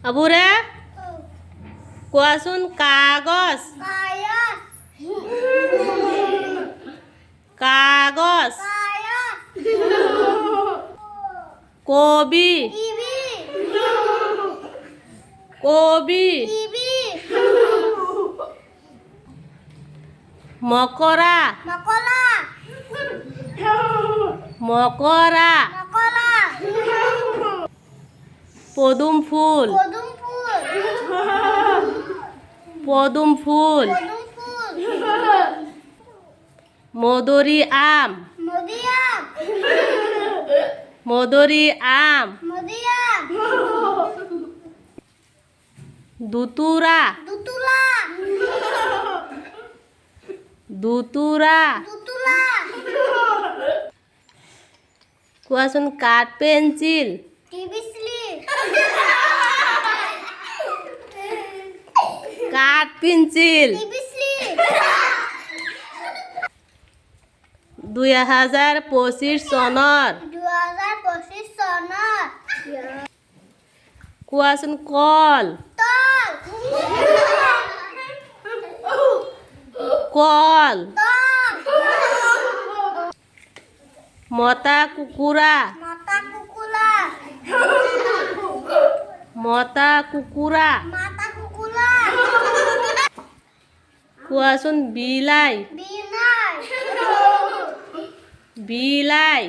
আবুৰে কোৱাচোন কাগজ কাগজ কবি কবি মকৰা মকৰা পদুম ফুল পদুম ফুল মধুৰী আম মধুৰী আম দুতুৰা দুতুৰা কোৱাচোন কাঠ পেঞ্চিল কাঠ পেঞ্চিল 2025 চনৰ কোৱাচোন কল কল মতা কুকুৰা মতা কুকুৰা কোৱাচোন বিলাই বিলাই